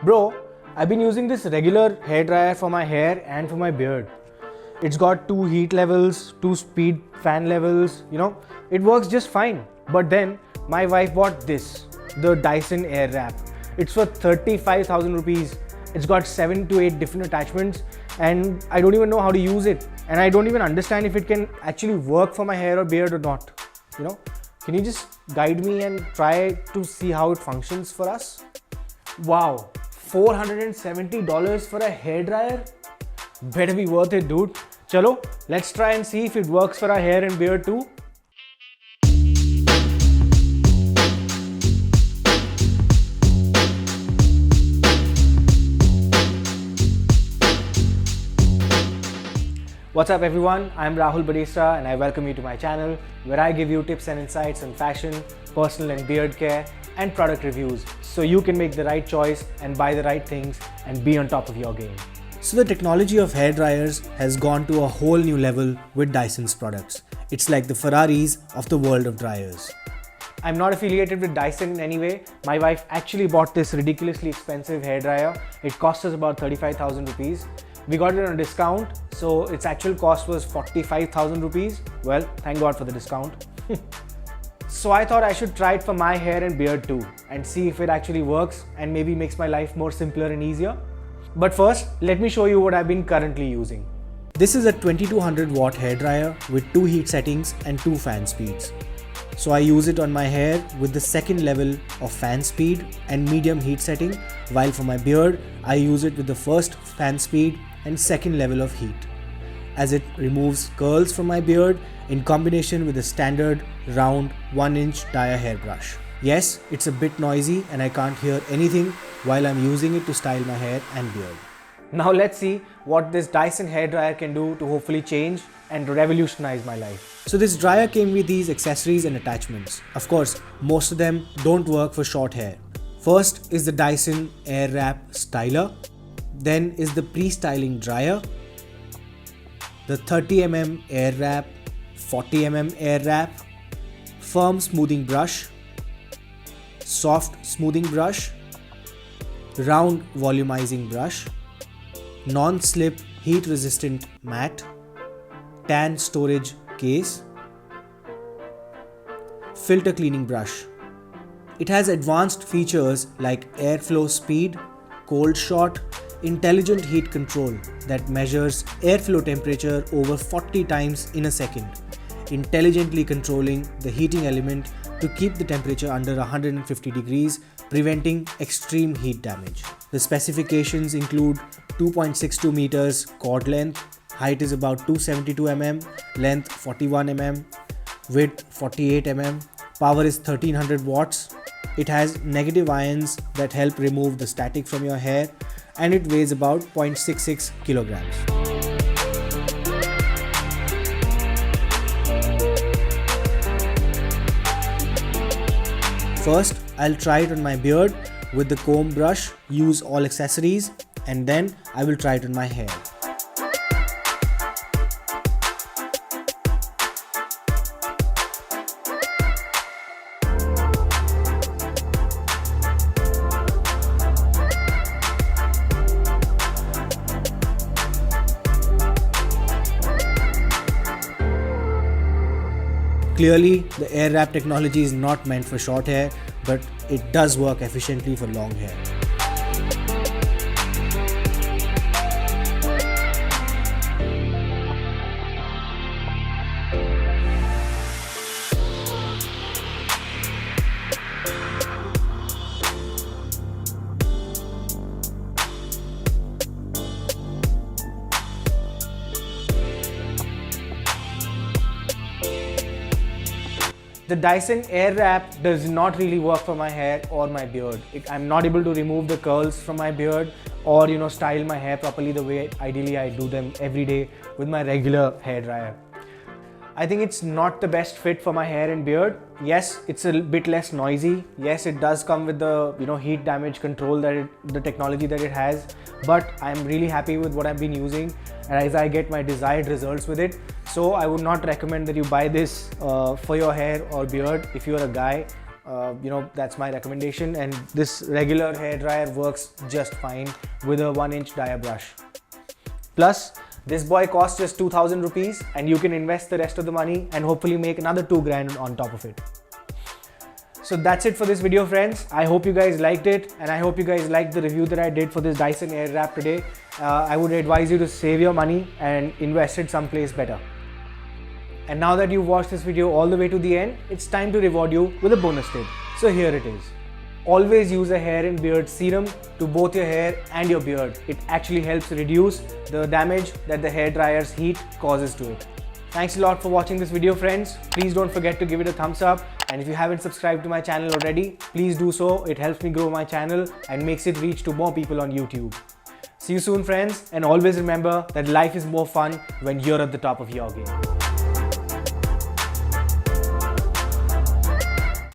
Bro, I've been using this regular hairdryer for my hair and for my beard. It's got 2 heat levels, 2 speed fan levels, it works just fine. But then my wife bought this, the Dyson Airwrap. It's for 35,000 rupees. It's got 7 to 8 different attachments and I don't even know how to use it. And I don't even understand if it can actually work for my hair or beard or not. Can you just guide me and try to see how it functions for us? Wow, $470 for a hairdryer? Better be worth it, dude. Chalo, let's try and see if it works for our hair and beard too. What's up everyone, I'm Rahul Badesra and I welcome you to my channel where I give you tips and insights on fashion, personal and beard care and product reviews so you can make the right choice and buy the right things and be on top of your game. So the technology of hair dryers has gone to a whole new level with Dyson's products. It's like the Ferraris of the world of dryers. I'm not affiliated with Dyson in any way. My wife actually bought this ridiculously expensive hairdryer. It cost us about 35,000 rupees. We got it on a discount, so its actual cost was 45,000 rupees. Well, thank God for the discount. So I thought I should try it for my hair and beard too and see if it actually works and maybe makes my life more simpler and easier. But first, let me show you what I've been currently using. This is a 2200 watt hairdryer with 2 heat settings and 2 fan speeds. So I use it on my hair with the second level of fan speed and medium heat setting, while for my beard, I use it with the first fan speed and second level of heat, as it removes curls from my beard in combination with a standard round 1-inch dia hairbrush. Yes, it's a bit noisy and I can't hear anything while I'm using it to style my hair and beard. Now let's see what this Dyson hairdryer can do to hopefully change and revolutionize my life. So this dryer came with these accessories and attachments. Of course, most of them don't work for short hair. First is the Dyson Airwrap styler. Then is the pre-styling dryer, the 30mm Airwrap, 40mm Airwrap, firm smoothing brush, soft smoothing brush, round volumizing brush, non-slip heat resistant mat, tan storage case, filter cleaning brush. It has advanced features like airflow speed, cold shot, intelligent heat control that measures airflow temperature over 40 times in a second, intelligently controlling the heating element to keep the temperature under 150 degrees, preventing extreme heat damage. The specifications include 2.62 meters cord length, height is about 272 mm, length 41 mm, width 48 mm, power is 1300 watts. It has negative ions that help remove the static from your hair, and it weighs about 0.66 kilograms. First, I'll try it on my beard with the comb brush, use all accessories, and then I will try it on my hair. Clearly, the Airwrap technology is not meant for short hair, but it does work efficiently for long hair. The Dyson Airwrap does not really work for my hair or my beard. I'm not able to remove the curls from my beard or style my hair properly the way ideally I do them every day with my regular hairdryer. I think it's not the best fit for my hair and beard. Yes, it's a bit less noisy. Yes, it does come with the heat damage control the technology that it has. But I'm really happy with what I've been using and as I get my desired results with it. So I would not recommend that you buy this for your hair or beard if you're a guy. that's my recommendation, and this regular hairdryer works just fine with a 1-inch dia brush. Plus, this boy costs just 2,000 rupees and you can invest the rest of the money and hopefully make another 2 grand on top of it. So that's it for this video, friends. I hope you guys liked it, and I hope you guys liked the review that I did for this Dyson Airwrap today. I would advise you to save your money and invest it someplace better. And now that you've watched this video all the way to the end, it's time to reward you with a bonus tip. So here it is. Always use a hair and beard serum to both your hair and your beard. It actually helps reduce the damage that the hairdryer's heat causes to it. Thanks a lot for watching this video, friends. Please don't forget to give it a thumbs up. And if you haven't subscribed to my channel already, please do so. It helps me grow my channel and makes it reach to more people on YouTube. See you soon, friends. And always remember that life is more fun when you're at the top of your game.